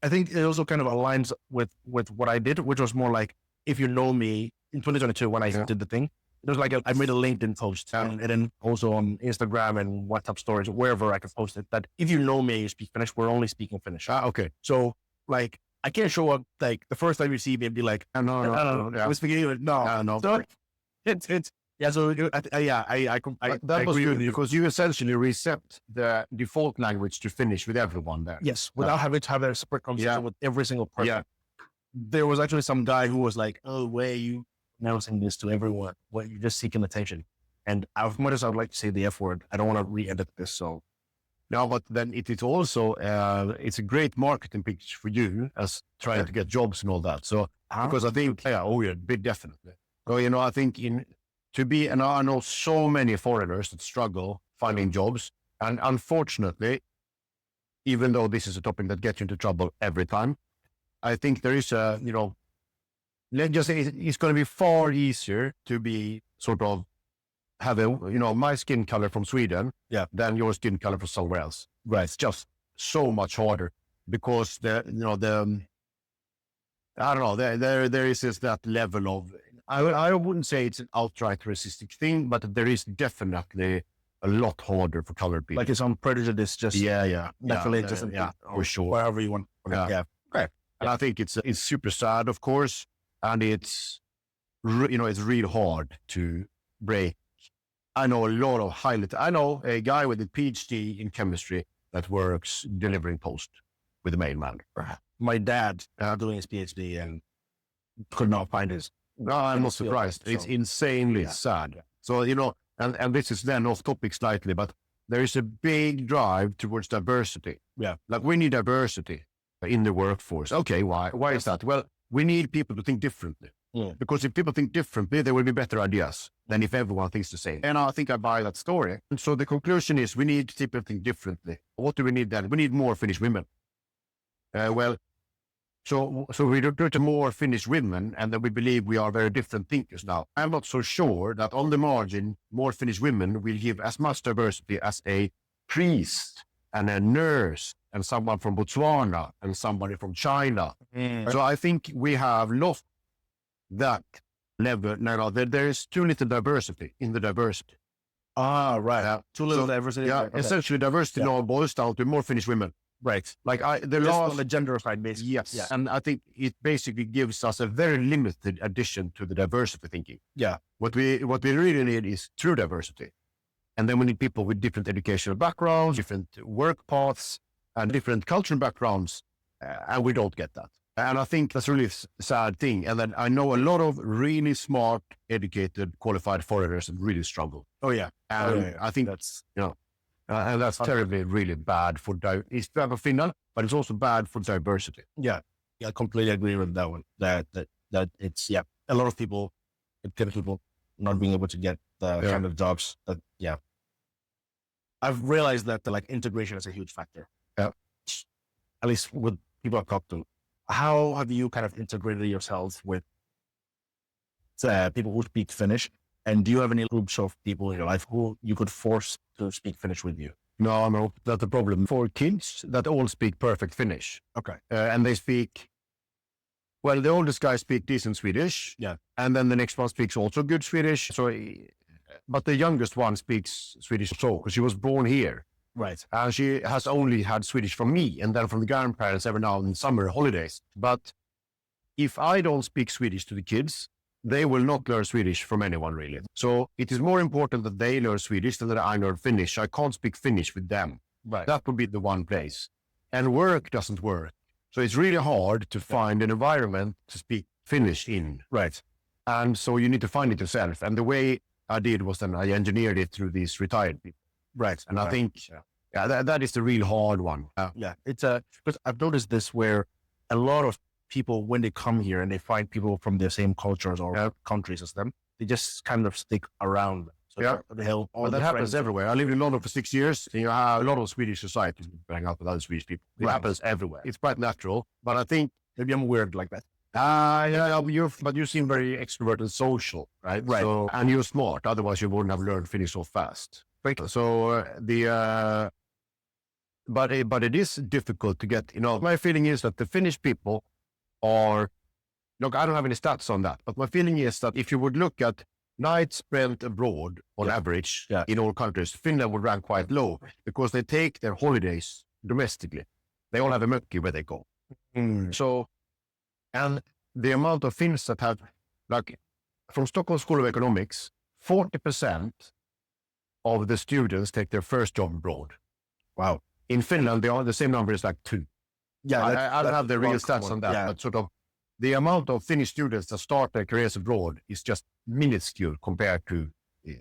think it also kind of aligns with what I did, which was more like, if you know me in 2022, when I did the thing, it was like I made a LinkedIn post and then also on Instagram and WhatsApp stories, wherever I could post it, that if you know me, you speak Finnish, we're only speaking Finnish. Okay. So like, I can't show up like the first time you see me and be like, no. We're speaking English. No. So it's that was good because you essentially reset the default language to Finnish with everyone there. Yes, without having to have a separate conversation with every single person. Yeah. There was actually some guy who was like, "Oh, why are you announcing this to everyone? What, you're just seeking attention." And as much as I'd like to say the F word, I don't want to re-edit this. So. No, but then it is also, it's a great marketing pitch for you as trying to get jobs and all that. So, because I think, definitely. So, I think and I know so many foreigners that struggle finding jobs. And unfortunately, even though this is a topic that gets you into trouble every time, I think there is let's just say it's going to be far easier to be sort of, have my skin color from Sweden than your skin color from somewhere else. Right. It's just so much harder because I don't know, there is that level of, I wouldn't say it's an outright racistic thing, but there is definitely a lot harder for colored people. Like it's on prejudice, just naturally, for sure. Wherever you want. Yeah. Okay. And I think it's super sad, of course, and it's really hard to break. I know a lot of I know a guy with a PhD in chemistry that works delivering post with the mailman. My dad doing his PhD and could not find his. No, I'm not surprised. It's insanely sad. So, and this is then off topic slightly, but there is a big drive towards diversity. Yeah. Like we need diversity in the workforce. Okay. Why is that? Well, we need people to think differently. Yeah. Because if people think differently, there will be better ideas than if everyone thinks the same. And I think I buy that story. And so the conclusion is we need people to think differently. What do we need then? We need more Finnish women. So we recruit more Finnish women, and then we believe we are very different thinkers now. I'm not so sure that on the margin, more Finnish women will give as much diversity as a priest and a nurse and someone from Botswana and somebody from China. So I think we have lost that level. No, there is too little diversity in the diversity. Right. Too little diversity. Yeah, okay. Essentially diversity now boils down to more Finnish women. Right. Like on the gender side, basically. Yes. Yeah. And I think it basically gives us a very limited addition to the diversity thinking. Yeah. What we really need is true diversity. And then we need people with different educational backgrounds, different work paths, and different cultural backgrounds. And we don't get that. And I think that's really a sad thing. And then I know a lot of really smart, educated, qualified foreigners that really struggle. Oh, yeah. And I think that's, and that's terribly, really bad for it's bad for Finland, but it's also bad for diversity. Yeah. I completely agree with that one. That it's, a lot of people not being able to get the kind of jobs that, I've realized that integration is a huge factor. Yeah. At least with people I've talked to. How have you kind of integrated yourselves with people who speak Finnish? And do you have any groups of people in your life who you could force to speak Finnish with you? No, that's the problem. For kids that all speak perfect Finnish. Okay. And they speak Well, the oldest guy speaks decent Swedish. Yeah. And then the next one speaks also good Swedish. So, but the youngest one speaks Swedish so, because she was born here. Right. And she has only had Swedish from me and then from the grandparents every now in summer holidays. But if I don't speak Swedish to the kids, they will not learn Swedish from anyone really. So it is more important that they learn Swedish than that I learn Finnish. I can't speak Finnish with them. Right. That would be the one place. And work doesn't work. So it's really hard to find an environment to speak Finnish in. Right. And so you need to find it yourself. And the way I did was then I engineered it through these retired people. Right. And I think that is the real hard one. Yeah. It's because I've noticed this where a lot of people, when they come here and they find people from the same cultures or countries as them, they just kind of stick around. So they help all that happens everywhere. I lived in London for 6 years. And you have a lot of Swedish societies hang out with other Swedish people. It happens everywhere. It's quite natural. But I think maybe I'm weird like that. But you seem very extroverted and social, right? Right. So, and you're smart. Otherwise, you wouldn't have learned Finnish so fast. So but it is difficult to get. My feeling is that the Finnish people are. Look, I don't have any stats on that, but my feeling is that if you would look at nights spent abroad on average in all countries, Finland would rank quite low because they take their holidays domestically. They all have a mökki where they go. So, and the amount of Finns that have, like, from Stockholm School of Economics, 40% of the students take their first job abroad. Wow. In Finland, the same number is like 2. Yeah, I don't have the real stats on that, but sort of the amount of Finnish students that start their careers abroad is just minuscule compared to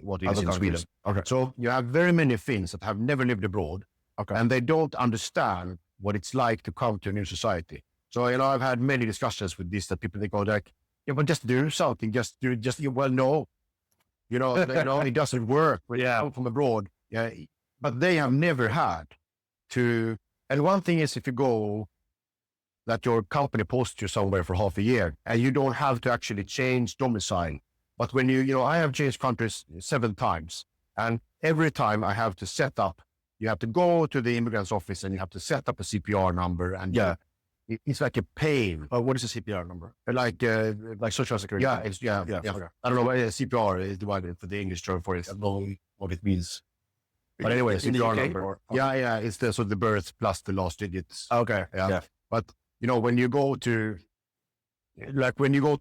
what is in Sweden. Okay. So you have very many Finns that have never lived abroad, and they don't understand what it's like to come to a new society. So, I've had many discussions with this, that people, they go like, but just do something, no, it doesn't work when you come from abroad. Yeah. But they have never had to, and one thing is if you go, that your company posts you somewhere for half a year and you don't have to actually change domicile. But when I have changed countries 7 times, and every time I have to set up, you have to go to the immigrants office and you have to set up a CPR number. And it's like a pain. What is a CPR number? Like Social Security. Yeah. Okay. I don't know why CPR is divided for the English term for it. I don't know what it means. But anyway, CPR number. It's the birth plus the last digits. Okay. Yeah. But when you go to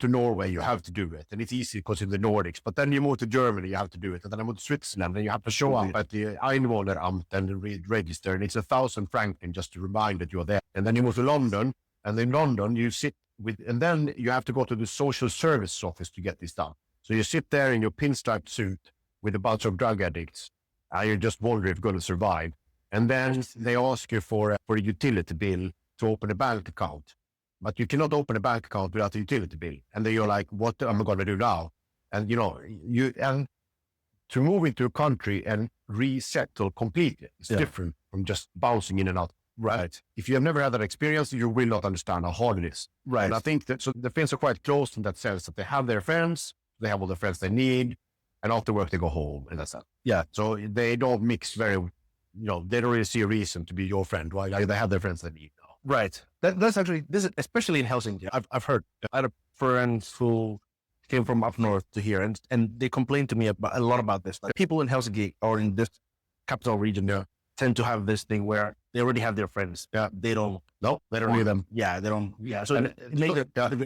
Norway, you have to do it. And it's easy because in the Nordics. But then you move to Germany, you have to do it. And then I move to Switzerland, and you have to show up at the Einwohneramt and register. And it's 1,000 francs just to remind that you're there. And then you move to London, and in London you sit with, and then you have to go to the social service office to get this done. So you sit there in your pinstripe suit with a bunch of drug addicts. And you just wonder if you're going to survive. And then they ask you for a utility bill to open a bank account. But you cannot open a bank account without a utility bill. And then you're like, what am I going to do now? And, and to move into a country and resettle completely, it's different from just bouncing in and out. Right. If you have never had that experience, you will not understand how hard it is. Right. And I think that, so the Finns are quite close in that sense that they have their friends, they have all the friends they need, and after work they go home, and that's that. Yeah. So they don't mix they don't really see a reason to be your friend. Right? They have their friends they need. Right. That's actually, this is especially in Helsinki. I've heard, I had a friend who came from up north to here, and they complained to me a lot about this. Like, people in Helsinki or in this capital region tend to have this thing where they already have their friends. Yeah. They don't need them. Yeah, they don't. Yeah. So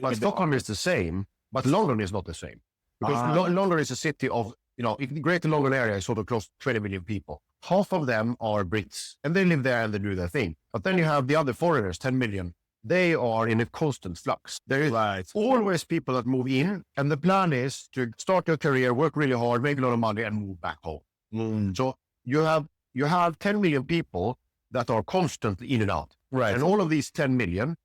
but Stockholm is the same, but London is not the same. Because London is a city of, if the greater London area is sort of close to 20 million people. Half of them are Brits, and they live there and they do their thing. But then you have the other foreigners, 10 million. They are in a constant flux. There is always people that move in, and the plan is to start your career, work really hard, make a lot of money, and move back home. So you have 10 million people that are constantly in and out. Right. And all of these 10 million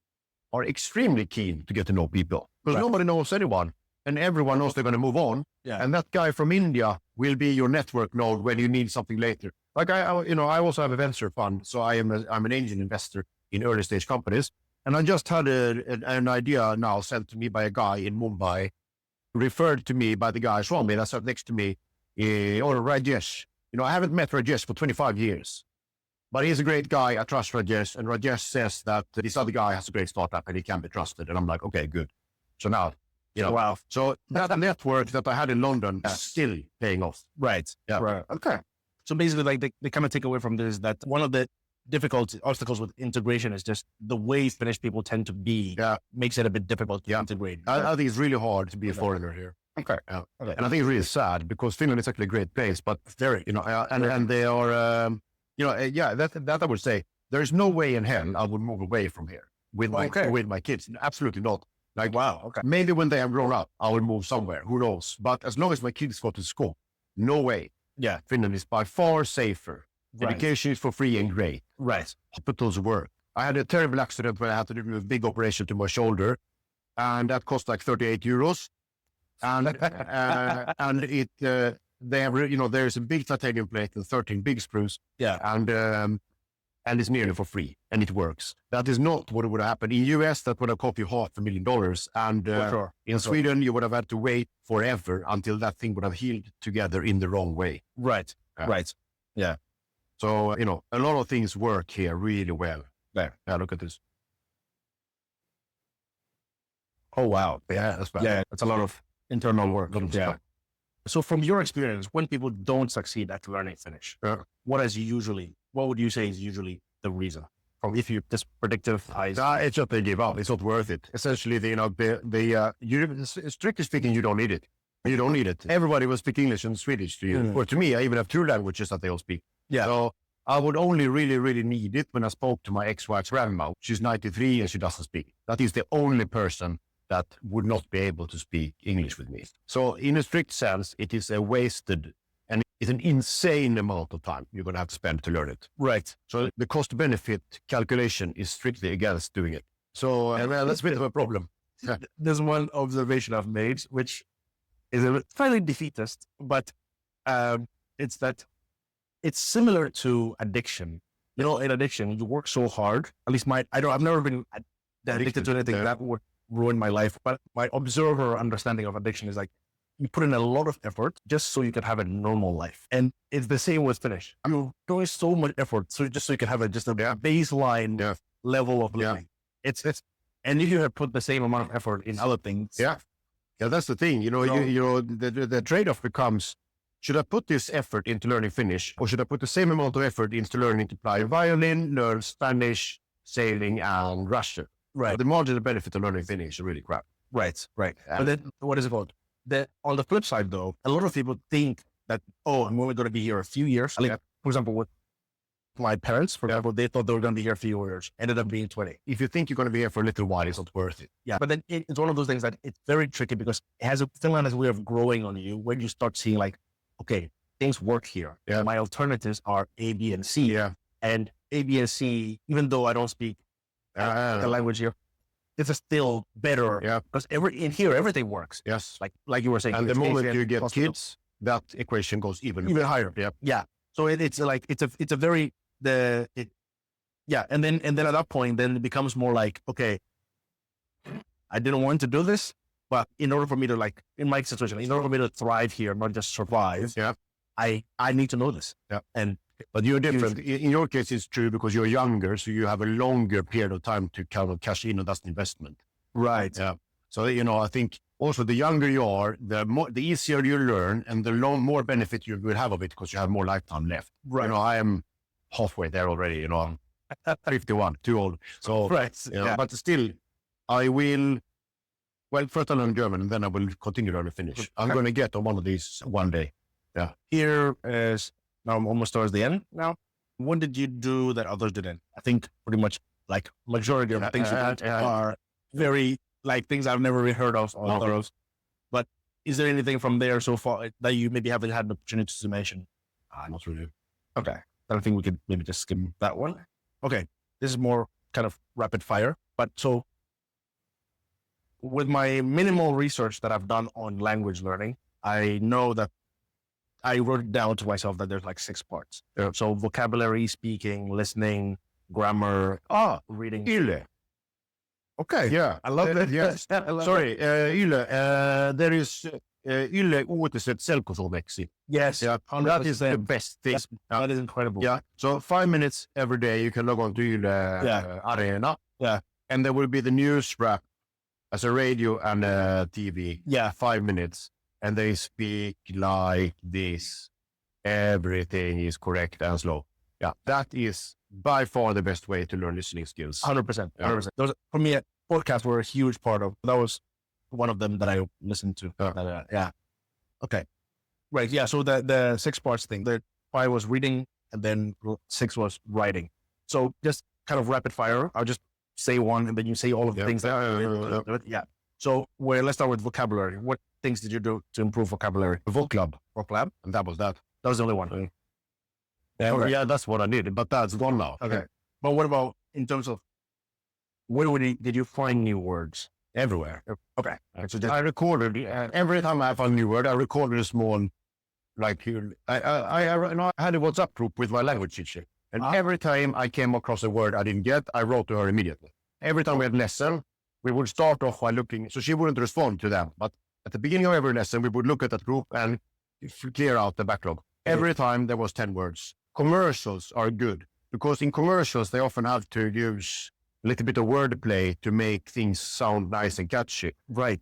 are extremely keen to get to know people because nobody knows anyone. And everyone knows they're going to move on. Yeah. And that guy from India will be your network node when you need something later. Like I also have a venture fund. So I'm an angel investor in early stage companies. And I just had an idea now sent to me by a guy in Mumbai, referred to me by the guy Swami that's up next to me, or Rajesh. I haven't met Rajesh for 25 years, but he's a great guy. I trust Rajesh. And Rajesh says that this other guy has a great startup and he can be trusted. And I'm like, okay, good. So now, Wow. so that network that I had in London is still paying off. Right. Yeah. Right. Okay. So basically, like they kind of take away from this is that one of the difficult obstacles with integration is just the way Finnish people tend to be. Makes it a bit difficult to integrate. I think it's really hard to be a foreigner here. Okay. Okay. And I think it's really sad because Finland is actually a great place, but very, and they are, that I would say there is no way in hell I would move away from here with my kids. Absolutely not. Like, wow. Okay. Maybe when they have grown up, I will move somewhere. Who knows? But as long as my kids go to school, no way. Yeah. Finland is by far safer. Right. Education is for free and great. Right. Hospitals work. I had a terrible accident where I had to do a big operation to my shoulder, and that cost like 38 euros. And and it they have there's a big titanium plate and 13 big screws. Yeah. And it's nearly for free, and it works. That is not what would have happened in US. That would have cost you $500,000, and in Sweden you would have had to wait forever until that thing would have healed together in the wrong way. Right. Right. Yeah. So a lot of things work here really well. There. Yeah. Look at this. Oh wow. Yeah. That's bad. Yeah. It's a lot of internal work. Yeah. Stuff. So from your experience, when people don't succeed at learning Finnish, what would you say is usually the reason? From if you just predictive eyes? It's just they give up. It's not worth it. Essentially, strictly speaking, you don't need it. You don't need it. Everybody will speak English and Swedish to you. Or to me, I even have 2 languages that they all speak. Yeah. So I would only really, really need it when I spoke to my ex-wife's grandma. She's 93 and she doesn't speak. That is the only person that would not be able to speak English with me. So in a strict sense, it is a wasted and it's an insane amount of time you're going to have to spend to learn it. Right. So the cost benefit calculation is strictly against doing it. So that's a bit of a problem. Yeah. There's one observation I've made, which is a fairly defeatist, but it's that it's similar to addiction. In addiction, you work so hard. At least I've never been addicted to anything that would ruin my life. But my observer understanding of addiction is like, you put in a lot of effort just so you can have a normal life. And it's the same with Finnish. You're doing so much effort so you can have a baseline level of living. It's and if you have put the same amount of effort in other things. Yeah, that's the thing. The trade-off becomes, should I put this effort into learning Finnish, or should I put the same amount of effort into learning to play violin, learn Spanish, sailing, and Russian? Right. So the marginal benefit of learning Finnish is really crap. Right. But then what is it called? On the flip side, though, a lot of people think that, I'm only going to be here a few years. For example, with my parents, for example, they thought they were going to be here a few years, ended up being 20. If you think you're going to be here for a little while, it's not worth it. Yeah. But then it's one of those things that it's very tricky because Finland has a way of growing on you when you start seeing like, okay, things work here. Yeah. My alternatives are A, B, and C. Yeah. And A, B, and C, even though I don't speak the language here, this is still better. Yeah. Because in here, everything works. Yes. Like you were saying. And the moment you get kids, that equation goes even higher. Yeah. Yeah. So it's a very, and then at that point, then it becomes more like, okay, I didn't want to do this, but in order for me to in my situation, in order for me to thrive here, not just survive, I need to know this. Yeah. But you're different. In your case, it's true because you're younger, so you have a longer period of time to kind of cash in on that investment. Right. Yeah. So, I think also the younger you are, the easier you learn and the more benefit you will have of it because you have more lifetime left. Right. I am halfway there already, I'm 51, too old. So, but still, I will, first I learn German and then I will continue learning Finnish. I'm going to get on one of these one day. Yeah. Here is, now I'm almost towards the end now. What did you do that others didn't? I think pretty much majority of the things you did are very things I've never really heard of or thought of. But is there anything from there so far that you maybe haven't had an opportunity to mention? Not really. Okay. Then I think we could maybe just skip that one. Okay. This is more kind of rapid fire. But so with my minimal research that I've done on language learning, I know that I wrote down to myself that there's 6 parts. Yeah. So vocabulary, speaking, listening, grammar, reading. Yle. Okay. Yeah. I love that. Yes. Sorry. Yle. There is Yle uutiset selkosuomeksi. Yes. Yeah. That is the best thing. That is incredible. Yeah. So 5 minutes every day, you can log on to Yle Arena. Yeah. And there will be the news wrap as a radio and a TV. Yeah. 5 minutes, and they speak like this. Everything is correct and slow. Yeah, that is by far the best way to learn listening skills. 100%. 100%. Those, for me, podcasts were a huge part of. That was one of them that I listened to. Yeah. Okay. Right. Yeah. So the 6 parts thing. The 5 was reading, and then 6 was writing. So just kind of rapid fire. I'll just say one, and then you say all of the things. Yeah. So let's start with vocabulary. What things did you do to improve vocabulary? Voclab, And that was that. that was the only one. Yeah, that's what I did, but that's gone now. Okay. But what about in terms of did you find new words? Everywhere. Okay. So I recorded every time I found a new word. I recorded a small, like here. I had a WhatsApp group with my language teacher, and every time I came across a word I didn't get, I wrote to her immediately. Every time we had lesson, we would start off by looking. So she wouldn't respond to them, but at the beginning of every lesson, we would look at that group and clear out the backlog. Every time there was 10 words. Commercials are good because in commercials they often have to use a little bit of wordplay to make things sound nice and catchy. right.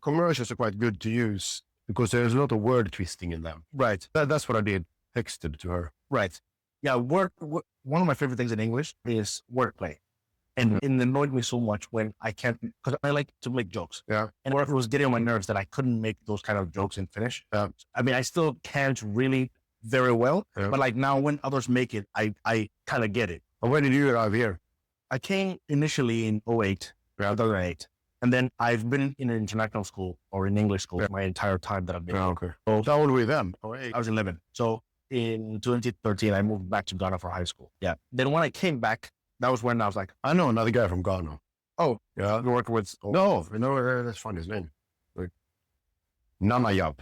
Commercials are quite good to use because there's a lot of word twisting in them. Right. That's what I did. Texted to her. Right. Yeah. One of my favorite things in English is wordplay. And it annoyed me so much when I can't, because I like to make jokes. Yeah. And it was getting on my nerves that I couldn't make those kind of jokes in Finnish. I mean, I still can't really very well, but like now when others make it, I kind of get it. And when did you arrive here? I came initially in 2008. And then I've been in an international school or in English school my entire time that I've been. Okay. So how old were you then? I was 11. So in 2013, I moved back to Ghana for high school. Yeah. Then when I came back, that was when I was like, I know another guy from Ghana. oh, Yeah. you work with... No, let's find his name. Like, Nanayab.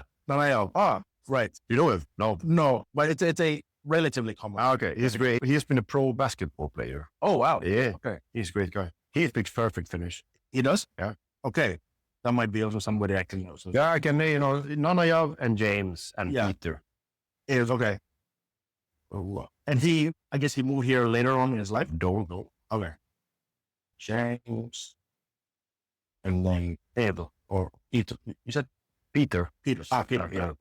Right. You know him? No. No, but it's a relatively common. Okay, he's great. He's been a pro basketball player. Oh, wow. Yeah. Okay. He's a great guy. He speaks perfect Finnish. He does? Yeah. Okay. That might be also somebody I can know. So Yeah, I can, Nanayab and James and Peter. it is okay. Oh, And I guess he moved here later on in his life. don't know. Okay. James. And then Abel or Peter. You said Peter. Peter. Peter. Yeah.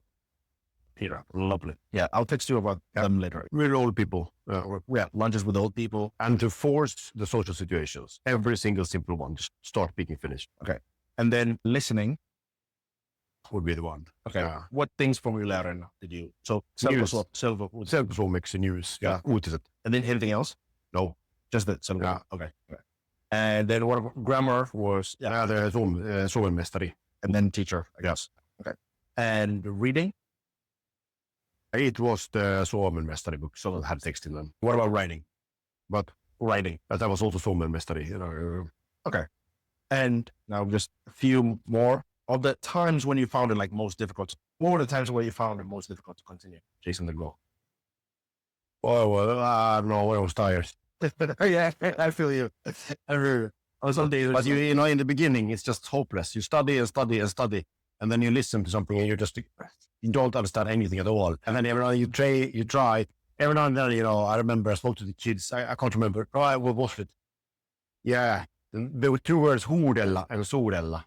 Peter. Lovely. Yeah. I'll text you about them later. We're old people. Yeah. Lunches with old people. And to force the social situations, every single simple one, just start speaking Finnish. And then listening. Would be the one. Okay. Yeah. What things from your learn did you? So Self-performance news. Yeah. Uutiset. And then anything else? No. Just that. Yeah. Okay. And then what about grammar was, Yeah, the Suomenmestari. and then teacher, I guess. Okay. And reading? It was the Suomenmestari book, so it had text in them. What about writing? But Writing. that was also Suomenmestari, And now just a few more of the times when you found it like most difficult. What were the times where you found it most difficult to continue? Jason the Glow. Well, I don't know, when I was tired. Yeah, I feel you. Some days, But you know, in the beginning, it's just hopeless. You study and study and study, and then you listen to something and you don't understand anything at all. And then every now and then you try. Every now and then, I remember I spoke to the kids. I can't remember. What was it? Yeah. There were 2 words, huudella and suurella.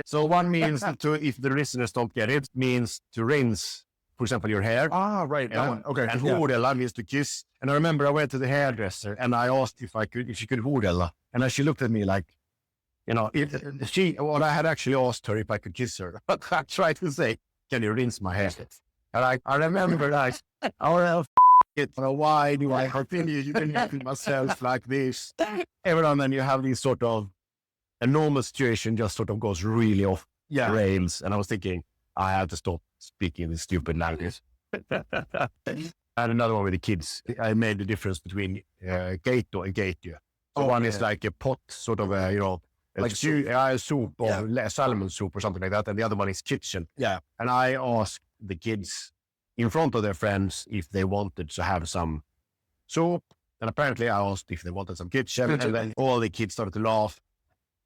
So one means if the listeners don't get it, means to rinse, for example, your hair. Right. That one. Okay. And huudella means to kiss. And I remember I went to the hairdresser and I asked if she could huudella. And she looked at me like, I had actually asked her if I could kiss her. But I tried to say, can you rinse my hair? And I remember like, why do I continue using myself like this? Every now and then you have these sort of, a normal situation just sort of goes really off rails. And I was thinking, I have to stop speaking this stupid language. And another one with the kids, I made the difference between keitto and keittiö. So one is like a pot, sort of like soup or salmon soup or something like that. And the other one is kitchen. Yeah. And I asked the kids in front of their friends if they wanted to have some soup. And apparently I asked if they wanted some kitchen. And then all the kids started to laugh.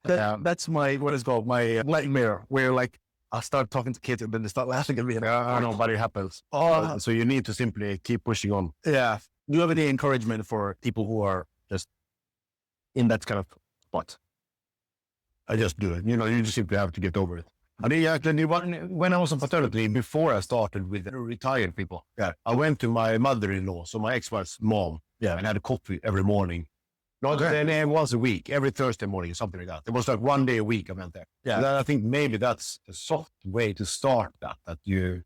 That's my nightmare, where like I'll start talking to kids and then they start laughing at me. And I know, but it happens. So you need to simply keep pushing on. Yeah. Do you have any encouragement for people who are just in that kind of spot? I just do it. You just simply have to get over it. I mean, actually, when I was on paternity, before I started with retired people, I went to my mother-in-law, so my ex-wife's mom, and had a coffee every morning. Then once a week, every Thursday morning, or something like that. It was like 1 day a week I went there. Yeah. And then I think maybe that's a soft way to start that you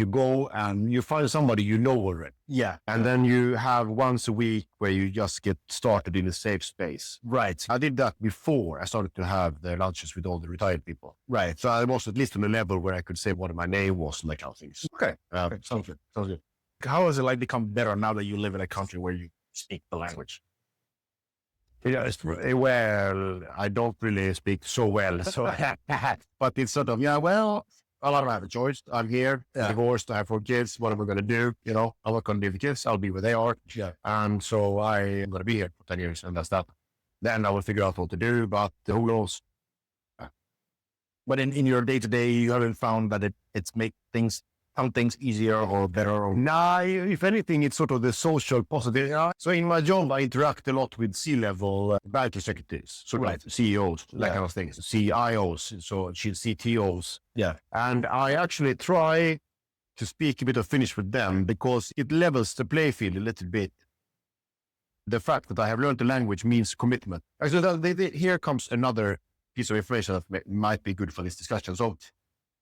go and you find somebody you know already. Yeah. And then you have once a week where you just get started in a safe space. Right. I did that before I started to have the lunches with all the retired people. Right. So I was at least on a level where I could say what my name was and that kind of things. Okay. Sounds good. How has it like become better now that you live in a country where you speak the language? Yeah, well, I don't really speak so well. So, but it's sort of, well, a lot of I have a choice. I'm here, divorced, I have 4 kids. What am I going to do? I'm not going to leave the kids. I'll be where they are. Yeah. And so I'm going to be here for 10 years and that's that. Then I will figure out what to do, but who knows? But in your day-to-day, you haven't found that it's make some things easier or better? Or... Nah, if anything, it's sort of the social positive. So in my job, I interact a lot with C-level bank executives, so like CEOs, that kind of things, CIOs, so CTOs. Yeah. And I actually try to speak a bit of Finnish with them because it levels the play field a little bit. The fact that I have learned the language means commitment. Actually, here comes another piece of information that might be good for this discussion. So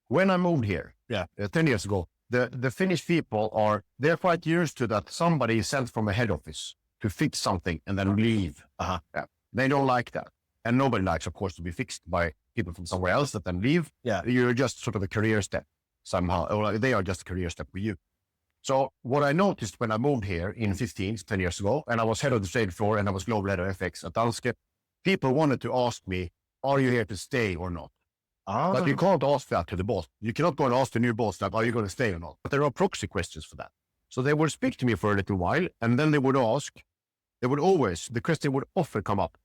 when I moved here, 10 years ago, the Finnish people they're quite used to that somebody is sent from a head office to fix something and then leave. They don't like that. And nobody likes, of course, to be fixed by people from somewhere else that then leave. Yeah. You're just sort of a career step somehow, or they are just a career step with you. So what I noticed when I moved here in 10 years ago, and I was head of the trade floor and I was global head of FX at Danske, people wanted to ask me, are you here to stay or not? But you can't ask that to the boss. You cannot go and ask the new boss that, are you going to stay or not? But there are proxy questions for that. So they would speak to me for a little while, and then they would ask, the question would often come up.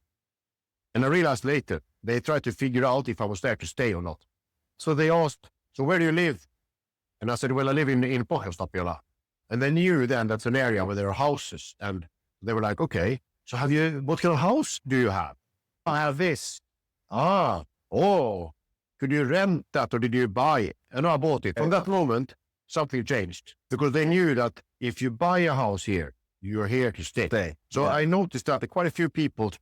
And I realized later, they tried to figure out if I was there to stay or not. So they asked, so where do you live? And I said, well, I live in Pohjois-Tapiola. And they knew then that's an area where there are houses. And they were like, okay, so what kind of house do you have? I have this. Could you rent that or did you buy it? And I bought it. From that moment, something changed because they knew that if you buy a house here, you're here to stay. So I noticed that quite a few people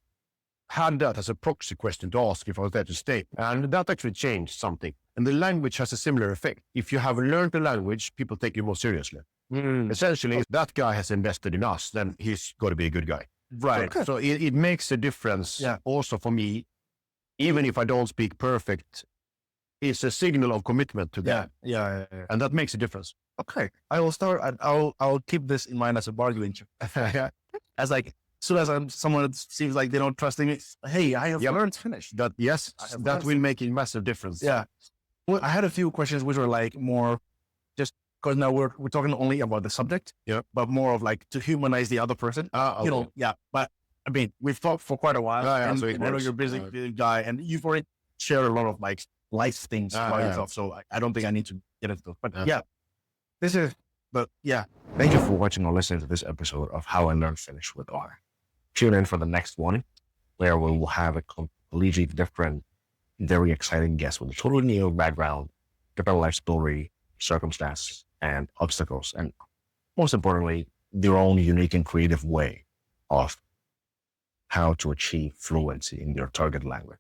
had that as a proxy question to ask if I was there to stay. And that actually changed something. And the language has a similar effect. If you have learned the language, people take you more seriously. Essentially, if that guy has invested in us, then he's got to be a good guy. Right. So it makes a difference also for me, even if I don't speak perfect. It's a signal of commitment to them. Yeah. And that makes a difference. Okay. I will start, I'll keep this in mind as a bargaining chip. As like, as soon as someone that seems like they don't trust me, hey, I have learned Finnish. That will make a massive difference. Yeah. Well, I had a few questions which were like more just because now we're talking only about the subject, but more of like to humanize the other person. Okay. But I mean, we've talked for quite a while. And so I know you're a busy guy and you've already shared a lot of like life things about yourself. So I don't think I need to get into those. But Thank you for watching or listening to this episode of How I Learned Finnish with R. Tune in for the next one, where we will have a completely different, very exciting guest with a totally new background, different life story, circumstances, and obstacles, and most importantly, their own unique and creative way of how to achieve fluency in your target language.